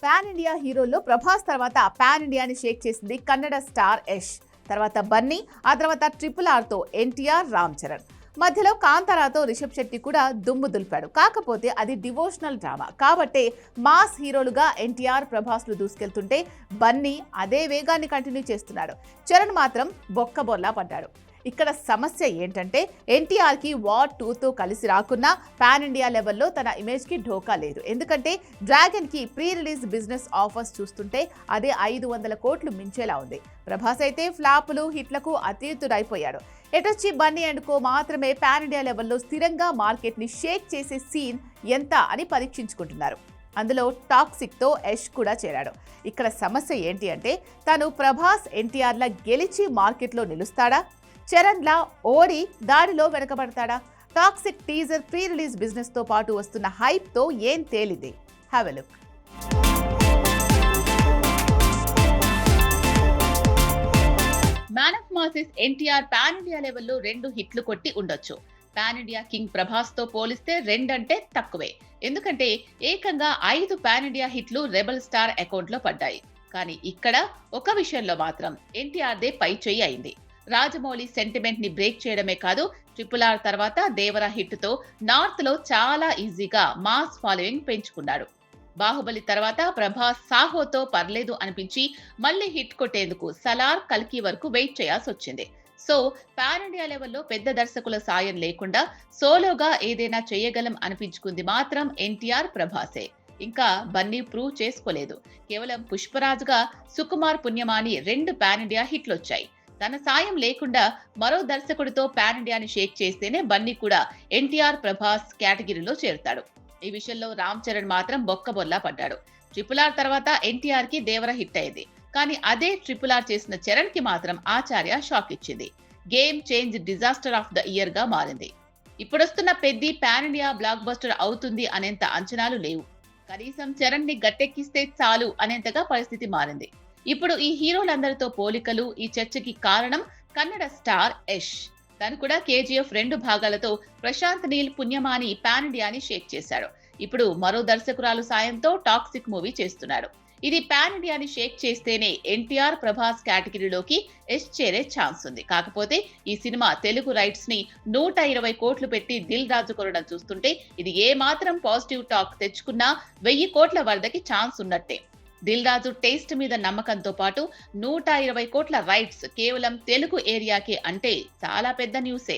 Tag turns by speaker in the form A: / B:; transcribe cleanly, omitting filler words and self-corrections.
A: Pan India హీరోల్లో Prabhas తర్వాత pan ఇండియాని షేక్ చేసింది కన్నడ స్టార్ యష్. తర్వాత బన్నీ, ఆ తర్వాత RRRతో ఎన్టీఆర్, రామ్ చరణ్. మధ్యలో కాంతారాతో రిషబ్ శెట్టి కూడా దుమ్ము దులిపాడు. కాకపోతే అది డివోషనల్ డ్రామా కాబట్టే మాస్ హీరోలుగా ఎన్టీఆర్, ప్రభాస్లు దూసుకెళ్తుంటే బన్నీ అదే వేగాన్ని కంటిన్యూ చేస్తున్నాడు. చరణ్ మాత్రం బొక్కబొర్లా పడ్డాడు. ఇక్కడ సమస్య ఏంటంటే ఎన్టీఆర్కి వార్ 2తో కలిసి రాకున్నా పాన్ ఇండియా లెవెల్లో తన ఇమేజ్కి ఢోకా లేదు. ఎందుకంటే డ్రాగన్కి ప్రీ రిలీజ్ బిజినెస్ ఆఫర్స్ చూస్తుంటే అదే 500 కోట్లు మించేలా ఉంది. ప్రభాస్ అయితే ఫ్లాపులు, హిట్లకు అతీతుడైపోయాడు. ఎటొచ్చి బన్నీ అండ్ కో మాత్రమే పాన్ ఇండియా లెవెల్లో స్థిరంగా మార్కెట్ని షేక్ చేసే సీన్ ఎంత అని పరీక్షించుకుంటున్నారు. అందులో టాక్సిక్తో యష్ కూడా చేరాడు. ఇక్కడ సమస్య ఏంటి అంటే తను ప్రభాస్, ఎన్టీఆర్లా గెలిచి మార్కెట్లో నిలుస్తాడా, చరణ్లా ఓడి దారిలో వెనకబడతాడా? Toxic teaser pre release business తో పాటు వస్తున్న హైప్ తో ఏం తేలింది? Have a look. Man of masses NTR pan India లెవెల్లో 2 హిట్లు కొట్టి ఉండొచ్చు. పాన్ ఇండియా కింగ్ ప్రభాస్ తో పోలిస్తే 2 అంటే తక్కువే. ఎందుకంటే ఏకంగా 5 పాన్ ఇండియా హిట్లు రెబల్ స్టార్ అకౌంట్ లో పడ్డాయి. కానీ ఇక్కడ ఒక విషయంలో మాత్రం ఎన్టీఆర్దే పై చెయ్యి అయింది. రాజమౌళి సెంటిమెంట్ ని బ్రేక్ చేయడమే కాదు, RRR తర్వాత దేవరా హిట్ తో నార్త్ లో చాలా ఈజీగా మాస్ ఫాలోయింగ్ పెంచుకున్నాడు. బాహుబలి తర్వాత ప్రభాస్ సాహోతో పర్లేదు అనిపించి మళ్ళీ హిట్ కొట్టేందుకు సలార్, కల్కి వరకు వెయిట్ చేయాల్సి వచ్చింది. సో పాన్ ఇండియా లెవెల్లో పెద్ద దర్శకుల సాయం లేకుండా సోలోగా ఏదైనా చేయగలం అనిపించుకుంది మాత్రం ఎన్టీఆర్, ప్రభాసే. ఇంకా బన్నీ ప్రూవ్ చేసుకోలేదు. కేవలం పుష్పరాజ్గా సుకుమార్, పుణ్యమాని 2 పాన్ ఇండియా హిట్లొచ్చాయి. తన సాయం లేకుండా మరో దర్శకుడితో పాన్ ఇండియాని షేక్ చేస్తేనే బన్నీ కూడా ఎన్టీఆర్, ప్రభాస్ కేటగిరీలో చేరుతాడు. ఈ విషయంలో రామ్ చరణ్ మాత్రం బొక్కబొల్లా పడ్డాడు. RRR తర్వాత ఎన్టీఆర్ కి దేవర హిట్ అయింది. కానీ అదే RRR చేసిన చరణ్ కి మాత్రం ఆచార్య షాక్ ఇచ్చింది. Game change disaster of the year గా మారింది. ఇప్పుడొస్తున్న Peddi pan India blockbuster అవుతుంది అనేంత అంచనాలు లేవు. కనీసం చరణ్ ని గట్టెక్కిస్తే చాలు అనేంతగా పరిస్థితి మారింది. ఇప్పుడు ఈ హీరోలందరితో పోలికలు, ఈ చర్చకి కారణం కన్నడ స్టార్ యష్. తను కూడా KGF 2 భాగాలతో ప్రశాంత్ నీల్, పుణ్యమాని పాన్ ఇండియాని షేక్ చేశాడు. ఇప్పుడు మరో దర్శకురాలు సాయంతో టాక్సిక్ మూవీ చేస్తున్నాడు. ఇది పాన్ ఇండియాని షేక్ చేస్తేనే ఎన్టీఆర్, ప్రభాస్ కేటగిరీలోకి యష్ చేరే ఛాన్స్ ఉంది. కాకపోతే ఈ సినిమా తెలుగు రైట్స్ ని 120 కోట్లు పెట్టి దిల్ రాజు కొనడం చూస్తుంటే ఇది ఏ మాత్రం పాజిటివ్ టాక్ తెచ్చుకున్నా 1000 కోట్ల వరదకి ఛాన్స్ ఉన్నట్టే. దిల్ రాజు టేస్ట్ మీద నమ్మకంతో పాటు 120 కోట్ల రైట్స్ కేవలం తెలుగు ఏరియాకే అంటే చాలా పెద్ద న్యూసే.